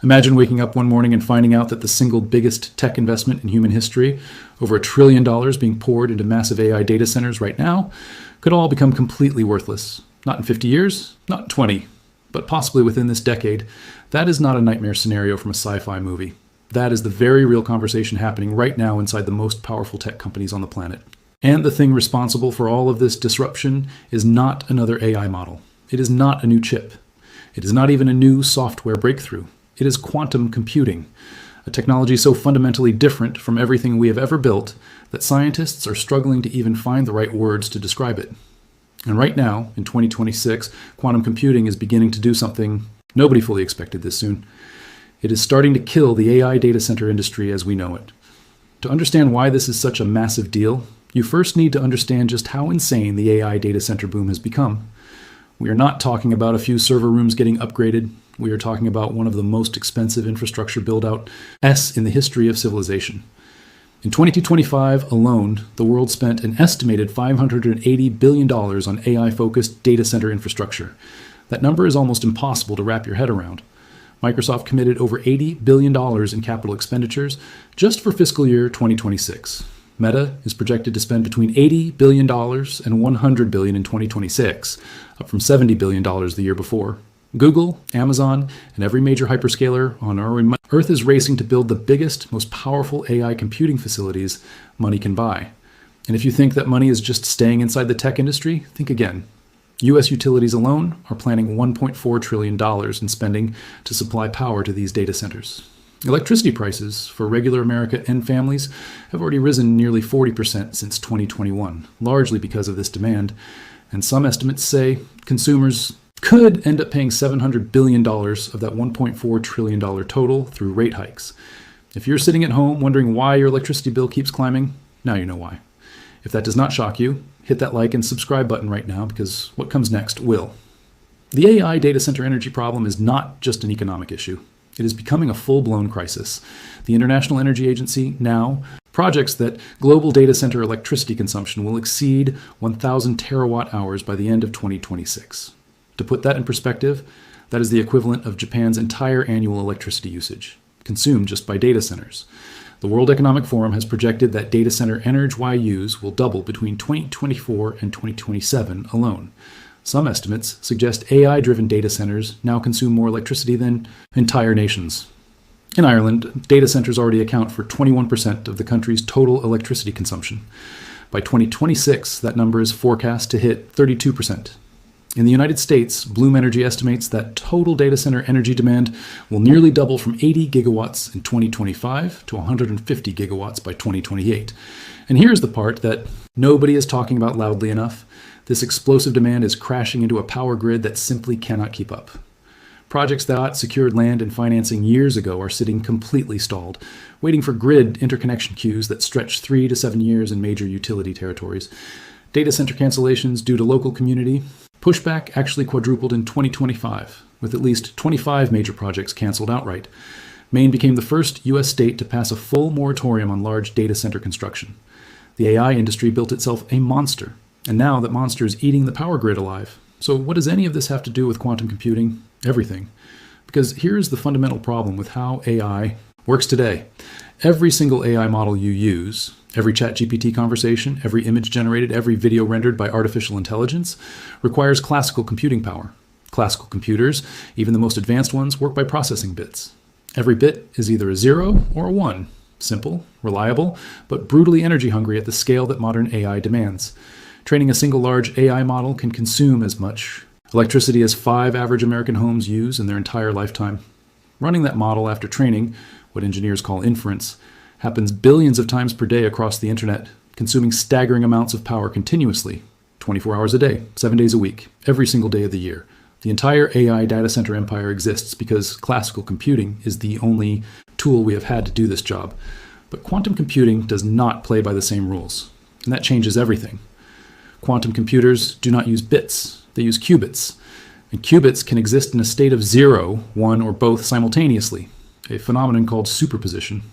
Imagine waking up one morning and finding out that the single biggest tech investment in human history, over $1 trillion being poured into massive AI data centers right now, could all become completely worthless. Not in 50 years, not in 20, but possibly within this decade. That is not a nightmare scenario from a sci-fi movie. That is the very real conversation happening right now inside the most powerful tech companies on the planet. And the thing responsible for all of this disruption is not another AI model. It is not a new chip. It is not even a new software breakthrough. It is quantum computing, a technology so fundamentally different from everything we have ever built that scientists are struggling to even find the right words to describe it. And right now, in 2026, quantum computing is beginning to do something nobody fully expected this soon. It is starting to kill the AI data center industry as we know it. To understand why this is such a massive deal, you first need to understand just how insane the AI data center boom has become. We are not talking about a few server rooms getting upgraded. We are talking about one of the most expensive infrastructure build-out in the history of civilization. In 2025 alone, the world spent an estimated $580 billion on AI-focused data center infrastructure. That number is almost impossible to wrap your head around. Microsoft committed over $80 billion in capital expenditures just for fiscal year 2026. Meta is projected to spend between $80 billion and $100 billion in 2026, up from $70 billion the year before. Google, Amazon, and every major hyperscaler on Earth is racing to build the biggest, most powerful AI computing facilities money can buy. And if you think that money is just staying inside the tech industry, think again. U.S. utilities alone are planning $1.4 trillion in spending to supply power to these data centers. Electricity prices for regular America and families have already risen nearly 40% since 2021, largely because of this demand. And some estimates say consumers could end up paying $700 billion of that $1.4 trillion total through rate hikes. If you're sitting at home wondering why your electricity bill keeps climbing, now you know why. If that does not shock you, hit that like and subscribe button right now, because what comes next will. The AI data center energy problem is not just an economic issue. It is becoming a full-blown crisis. The International Energy Agency now projects that global data center electricity consumption will exceed 1,000 terawatt hours by the end of 2026. To put that in perspective, that is the equivalent of Japan's entire annual electricity usage, consumed just by data centers. The World Economic Forum has projected that data center energy use will double between 2024 and 2027 alone. Some estimates suggest AI-driven data centers now consume more electricity than entire nations. In Ireland, data centers already account for 21% of the country's total electricity consumption. By 2026, that number is forecast to hit 32%. In the United States, Bloom Energy estimates that total data center energy demand will nearly double from 80 gigawatts in 2025 to 150 gigawatts by 2028. And here's the part that nobody is talking about loudly enough. This explosive demand is crashing into a power grid that simply cannot keep up. Projects that secured land and financing years ago are sitting completely stalled, waiting for grid interconnection queues that stretch 3 to 7 years in major utility territories. Data center cancellations due to local community pushback actually quadrupled in 2025, with at least 25 major projects canceled outright. Maine became the first U.S. state to pass a full moratorium on large data center construction. The AI industry built itself a monster, and now that monster is eating the power grid alive. So what does any of this have to do with quantum computing? Everything. Because here's the fundamental problem with how AI works today. Every single AI model you use, every ChatGPT conversation, every image generated, every video rendered by artificial intelligence requires classical computing power. Classical computers, even the most advanced ones, work by processing bits. Every bit is either a 0 or a 1. Simple, reliable, but brutally energy hungry at the scale that modern AI demands. Training a single large AI model can consume as much electricity as 5 average American homes use in their entire lifetime. Running that model after training, what engineers call inference, happens billions of times per day across the internet, consuming staggering amounts of power continuously, 24 hours a day, 7 days a week, every single day of the year. The entire AI data center empire exists because classical computing is the only tool we have had to do this job. But quantum computing does not play by the same rules, and that changes everything. Quantum computers do not use bits, they use qubits. And qubits can exist in a state of 0, 1, or both simultaneously, a phenomenon called superposition.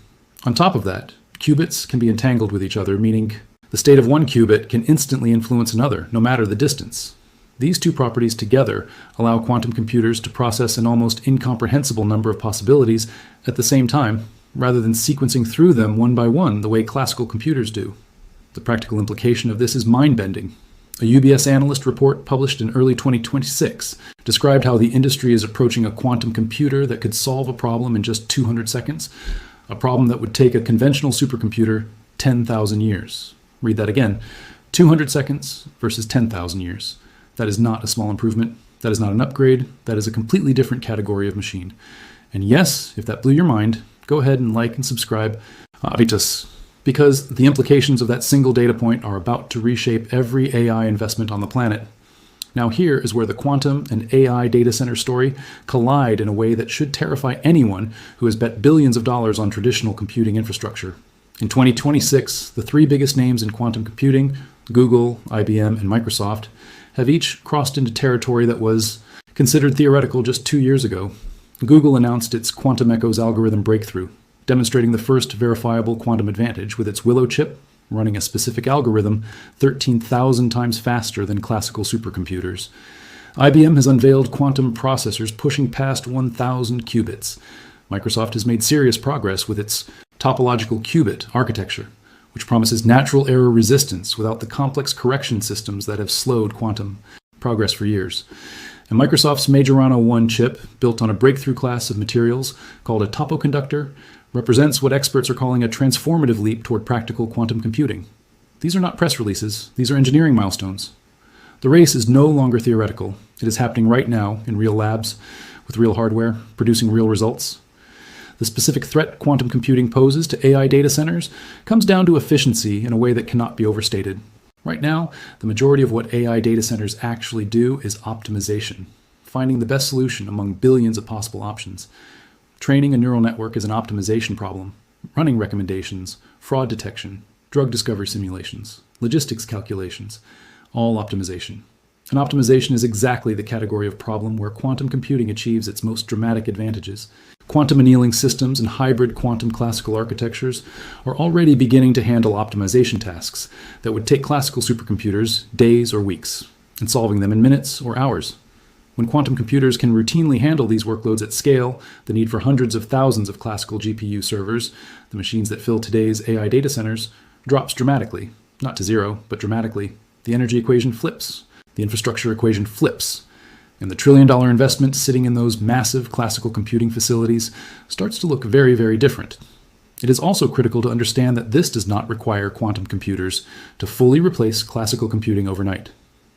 On top of that, qubits can be entangled with each other, meaning the state of one qubit can instantly influence another, no matter the distance. These two properties together allow quantum computers to process an almost incomprehensible number of possibilities at the same time, rather than sequencing through them one by one the way classical computers do. The practical implication of this is mind-bending. A UBS analyst report published in early 2026 described how the industry is approaching a quantum computer that could solve a problem in just 200 seconds, a problem that would take a conventional supercomputer 10,000 years. Read that again. 200 seconds versus 10,000 years. That is not a small improvement. That is not an upgrade. That is a completely different category of machine. And yes, if that blew your mind, go ahead and like and subscribe. Avitus. Because the implications of that single data point are about to reshape every AI investment on the planet. Now here is where the quantum and AI data center story collide in a way that should terrify anyone who has bet billions of dollars on traditional computing infrastructure. In 2026, the three biggest names in quantum computing, Google, IBM, and Microsoft, have each crossed into territory that was considered theoretical just 2 years ago. Google announced its Quantum Echoes algorithm breakthrough, demonstrating the first verifiable quantum advantage with its Willow chip running a specific algorithm 13,000 times faster than classical supercomputers. IBM has unveiled quantum processors pushing past 1,000 qubits. Microsoft has made serious progress with its topological qubit architecture, which promises natural error resistance without the complex correction systems that have slowed quantum progress for years. And Microsoft's Majorana 1 chip, built on a breakthrough class of materials called a topoconductor, represents what experts are calling a transformative leap toward practical quantum computing. These are not press releases, these are engineering milestones. The race is no longer theoretical. It is happening right now in real labs, with real hardware, producing real results. The specific threat quantum computing poses to AI data centers comes down to efficiency in a way that cannot be overstated. Right now, the majority of what AI data centers actually do is optimization, finding the best solution among billions of possible options. Training a neural network is an optimization problem. Running recommendations, fraud detection, drug discovery simulations, logistics calculations, all optimization. And optimization is exactly the category of problem where quantum computing achieves its most dramatic advantages. Quantum annealing systems and hybrid quantum classical architectures are already beginning to handle optimization tasks that would take classical supercomputers days or weeks, and solving them in minutes or hours. When quantum computers can routinely handle these workloads at scale, the need for hundreds of thousands of classical GPU servers, the machines that fill today's AI data centers, drops dramatically. Not to zero, but dramatically. The energy equation flips. The infrastructure equation flips. And the trillion-dollar investment sitting in those massive classical computing facilities starts to look very, very different. It is also critical to understand that this does not require quantum computers to fully replace classical computing overnight.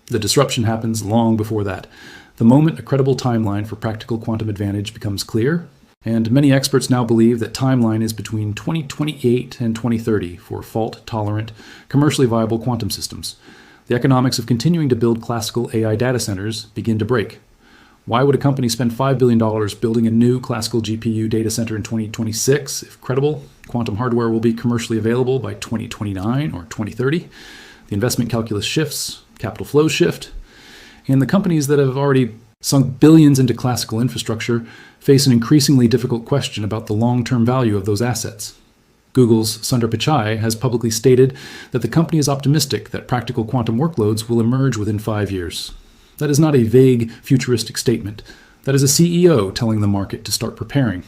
The disruption happens long before that, the moment a credible timeline for practical quantum advantage becomes clear, and many experts now believe that timeline is between 2028 and 2030 for fault-tolerant, commercially viable quantum systems. The economics of continuing to build classical AI data centers begin to break. Why would a company spend $5 billion building a new classical GPU data center in 2026 if credible quantum hardware will be commercially available by 2029 or 2030? The investment calculus shifts, capital flows shift, and the companies that have already sunk billions into classical infrastructure face an increasingly difficult question about the long-term value of those assets. Google's Sundar Pichai has publicly stated that the company is optimistic that practical quantum workloads will emerge within 5 years. That is not a vague, futuristic statement. That is a CEO telling the market to start preparing.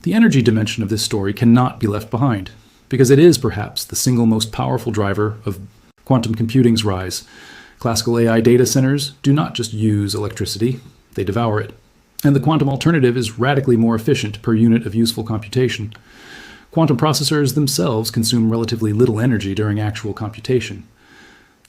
The energy dimension of this story cannot be left behind, because it is perhaps the single most powerful driver of quantum computing's rise. Classical AI data centers do not just use electricity, they devour it. And the quantum alternative is radically more efficient per unit of useful computation. Quantum processors themselves consume relatively little energy during actual computation.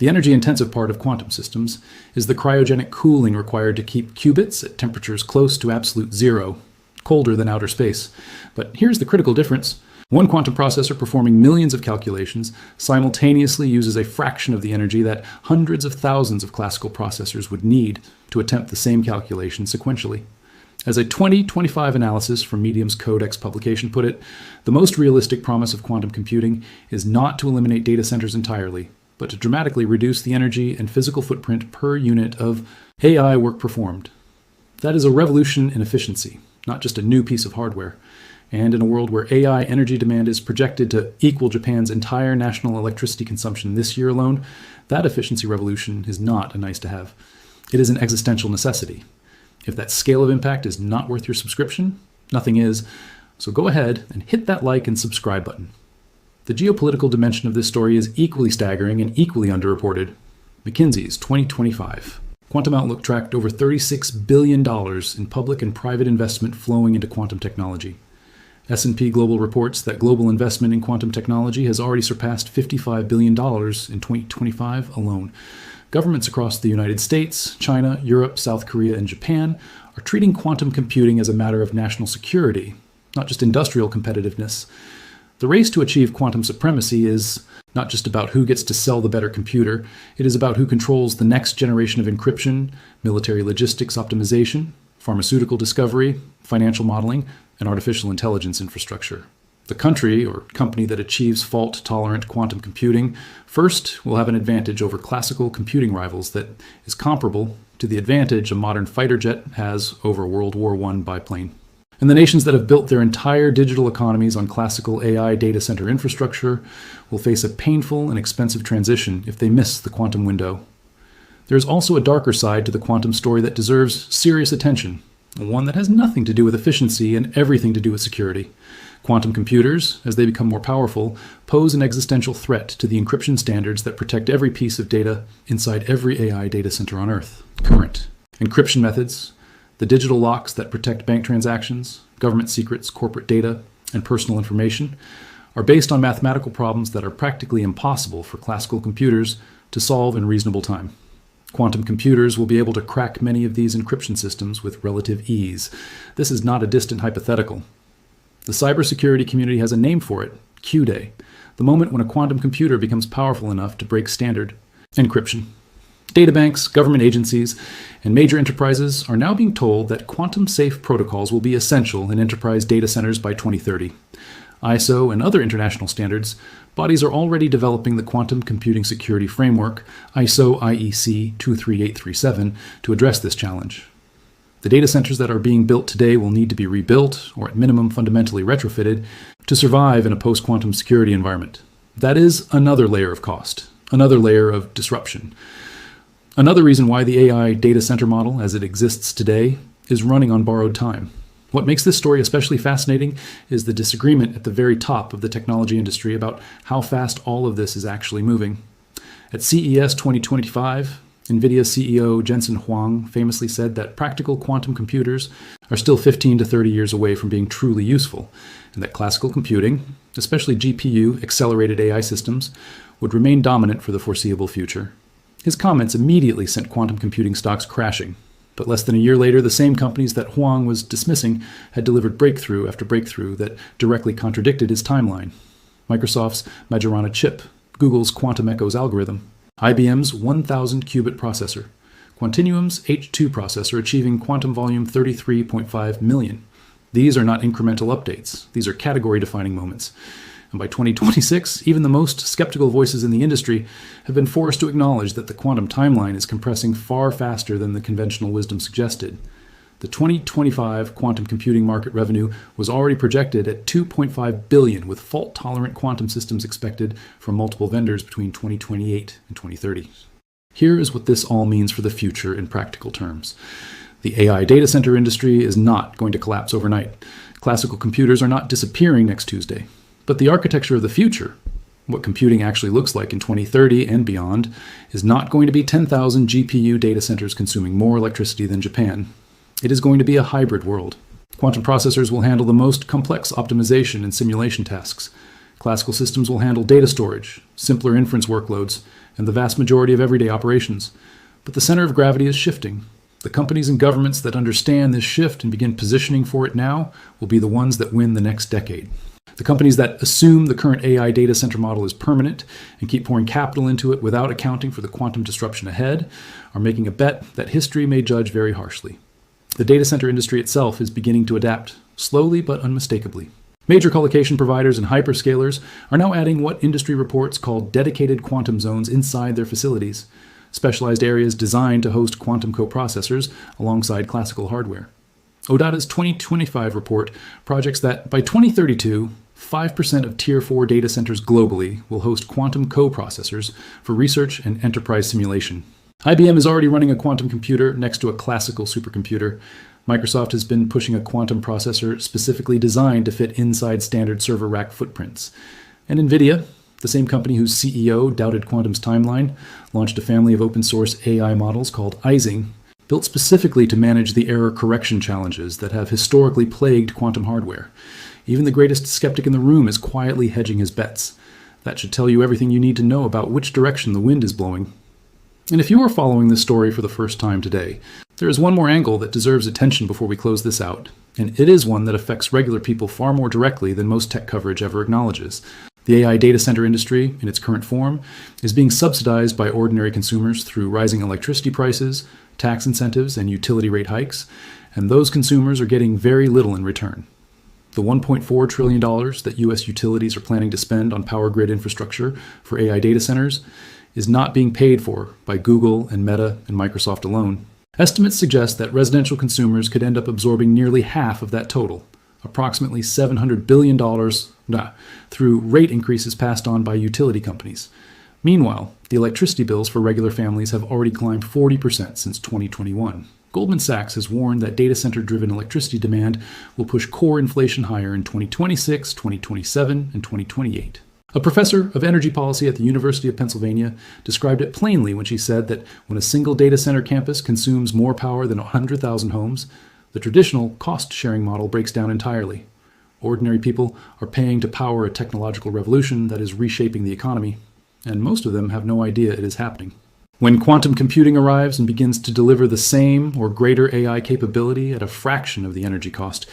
The energy-intensive part of quantum systems is the cryogenic cooling required to keep qubits at temperatures close to absolute zero, colder than outer space. But here's the critical difference. One quantum processor performing millions of calculations simultaneously uses a fraction of the energy that hundreds of thousands of classical processors would need to attempt the same calculation sequentially. As a 2025 analysis from Medium's Codex publication put it, the most realistic promise of quantum computing is not to eliminate data centers entirely, but to dramatically reduce the energy and physical footprint per unit of AI work performed. That is a revolution in efficiency, not just a new piece of hardware. And in a world where AI energy demand is projected to equal Japan's entire national electricity consumption this year alone, that efficiency revolution is not a nice to have. It is an existential necessity. If that scale of impact is not worth your subscription, nothing is. So go ahead and hit that like and subscribe button. The geopolitical dimension of this story is equally staggering and equally underreported. McKinsey's 2025. Quantum Outlook tracked over $36 billion in public and private investment flowing into quantum technology. S&P Global reports that global investment in quantum technology has already surpassed $55 billion in 2025 alone. Governments across the United States, China, Europe, South Korea, and Japan are treating quantum computing as a matter of national security, not just industrial competitiveness. The race to achieve quantum supremacy is not just about who gets to sell the better computer, it is about who controls the next generation of encryption, military logistics optimization, pharmaceutical discovery, financial modeling, and artificial intelligence infrastructure. The country or company that achieves fault-tolerant quantum computing first will have an advantage over classical computing rivals that is comparable to the advantage a modern fighter jet has over a World War I biplane. And the nations that have built their entire digital economies on classical AI data center infrastructure will face a painful and expensive transition if they miss the quantum window. There is also a darker side to the quantum story that deserves serious attention, one that has nothing to do with efficiency and everything to do with security. Quantum computers, as they become more powerful, pose an existential threat to the encryption standards that protect every piece of data inside every AI data center on Earth. Current encryption methods, the digital locks that protect bank transactions, government secrets, corporate data, and personal information, are based on mathematical problems that are practically impossible for classical computers to solve in reasonable time. Quantum computers will be able to crack many of these encryption systems with relative ease. This is not a distant hypothetical. The cybersecurity community has a name for it, Q-Day, the moment when a quantum computer becomes powerful enough to break standard encryption. Databanks, government agencies, and major enterprises are now being told that quantum-safe protocols will be essential in enterprise data centers by 2030. ISO and other international standards, bodies are already developing the Quantum Computing Security Framework, ISO IEC 23837, to address this challenge. The data centers that are being built today will need to be rebuilt, or at minimum fundamentally retrofitted, to survive in a post-quantum security environment. That is another layer of cost, another layer of disruption. Another reason why the AI data center model, as it exists today, is running on borrowed time. What makes this story especially fascinating is the disagreement at the very top of the technology industry about how fast all of this is actually moving. At CES 2025, NVIDIA CEO Jensen Huang famously said that practical quantum computers are still 15 to 30 years away from being truly useful, and that classical computing, especially GPU accelerated AI systems, would remain dominant for the foreseeable future. His comments immediately sent quantum computing stocks crashing. But less than a year later, the same companies that Huang was dismissing had delivered breakthrough after breakthrough that directly contradicted his timeline. Microsoft's Majorana chip, Google's Quantum Echoes algorithm, IBM's 1,000-qubit processor, Quantinuum's H2 processor achieving quantum volume 33.5 million. These are not incremental updates. These are category-defining moments. And by 2026, even the most skeptical voices in the industry have been forced to acknowledge that the quantum timeline is compressing far faster than the conventional wisdom suggested. The 2025 quantum computing market revenue was already projected at $2.5 billion, with fault-tolerant quantum systems expected from multiple vendors between 2028 and 2030. Here is what this all means for the future in practical terms. The AI data center industry is not going to collapse overnight. Classical computers are not disappearing next Tuesday. But the architecture of the future, what computing actually looks like in 2030 and beyond, is not going to be 10,000 GPU data centers consuming more electricity than Japan. It is going to be a hybrid world. Quantum processors will handle the most complex optimization and simulation tasks. Classical systems will handle data storage, simpler inference workloads, and the vast majority of everyday operations. But the center of gravity is shifting. The companies and governments that understand this shift and begin positioning for it now will be the ones that win the next decade. The companies that assume the current AI data center model is permanent and keep pouring capital into it without accounting for the quantum disruption ahead are making a bet that history may judge very harshly. The data center industry itself is beginning to adapt, slowly but unmistakably. Major colocation providers and hyperscalers are now adding what industry reports call dedicated quantum zones inside their facilities, specialized areas designed to host quantum coprocessors alongside classical hardware. ODATA's 2025 report projects that by 2032, 5% of Tier 4 data centers globally will host quantum coprocessors for research and enterprise simulation. IBM is already running a quantum computer next to a classical supercomputer. Microsoft has been pushing a quantum processor specifically designed to fit inside standard server rack footprints. And NVIDIA, the same company whose CEO doubted quantum's timeline, launched a family of open source AI models called Ising, built specifically to manage the error correction challenges that have historically plagued quantum hardware. Even the greatest skeptic in the room is quietly hedging his bets. That should tell you everything you need to know about which direction the wind is blowing. And if you are following this story for the first time today, there is one more angle that deserves attention before we close this out, and it is one that affects regular people far more directly than most tech coverage ever acknowledges. The AI data center industry, in its current form, is being subsidized by ordinary consumers through rising electricity prices, tax incentives, and utility rate hikes, and those consumers are getting very little in return. The $1.4 trillion that U.S. utilities are planning to spend on power grid infrastructure for AI data centers is not being paid for by Google and Meta and Microsoft alone. Estimates suggest that residential consumers could end up absorbing nearly half of that total, approximately $700 billion, through rate increases passed on by utility companies. Meanwhile, the electricity bills for regular families have already climbed 40% since 2021. Goldman Sachs has warned that data center-driven electricity demand will push core inflation higher in 2026, 2027, and 2028. A professor of energy policy at the University of Pennsylvania described it plainly when she said that when a single data center campus consumes more power than 100,000 homes, the traditional cost-sharing model breaks down entirely. Ordinary people are paying to power a technological revolution that is reshaping the economy, and most of them have no idea it is happening. When quantum computing arrives and begins to deliver the same or greater AI capability at a fraction of the energy cost,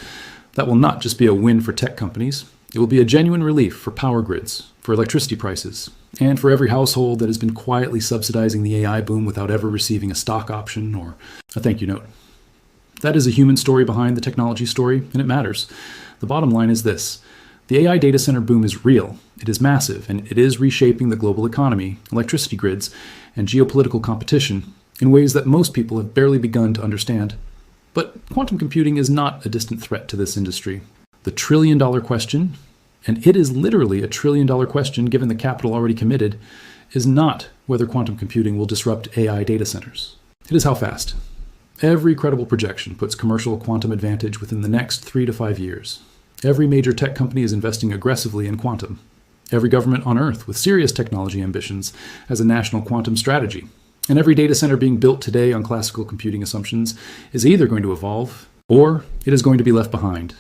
that will not just be a win for tech companies. It will be a genuine relief for power grids, for electricity prices, and for every household that has been quietly subsidizing the AI boom without ever receiving a stock option or a thank you note. That is a human story behind the technology story, and it matters. The bottom line is this. The AI data center boom is real, it is massive, and it is reshaping the global economy, electricity grids, and geopolitical competition in ways that most people have barely begun to understand. But quantum computing is not a distant threat to this industry. The trillion-dollar question, and it is literally a trillion-dollar question given the capital already committed, is not whether quantum computing will disrupt AI data centers. It is how fast. Every credible projection puts commercial quantum advantage within the next 3 to 5 years. Every major tech company is investing aggressively in quantum. Every government on Earth with serious technology ambitions has a national quantum strategy. And every data center being built today on classical computing assumptions is either going to evolve or it is going to be left behind.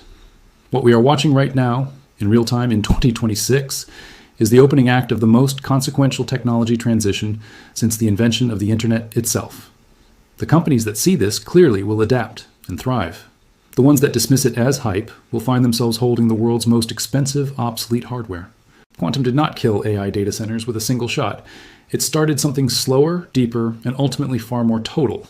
What we are watching right now, in real time in 2026, is the opening act of the most consequential technology transition since the invention of the internet itself. The companies that see this clearly will adapt and thrive. The ones that dismiss it as hype will find themselves holding the world's most expensive, obsolete hardware. Quantum did not kill AI data centers with a single shot. It started something slower, deeper, and ultimately far more total.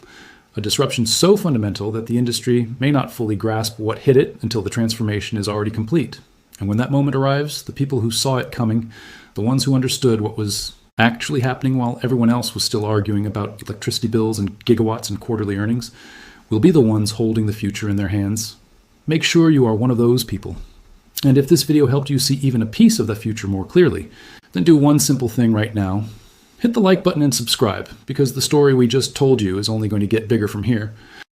A disruption so fundamental that the industry may not fully grasp what hit it until the transformation is already complete. And when that moment arrives, the people who saw it coming, the ones who understood what was actually happening while everyone else was still arguing about electricity bills and gigawatts and quarterly earnings, will be the ones holding the future in their hands. Make sure you are one of those people. And if this video helped you see even a piece of the future more clearly, then do one simple thing right now. Hit the like button and subscribe, because the story we just told you is only going to get bigger from here.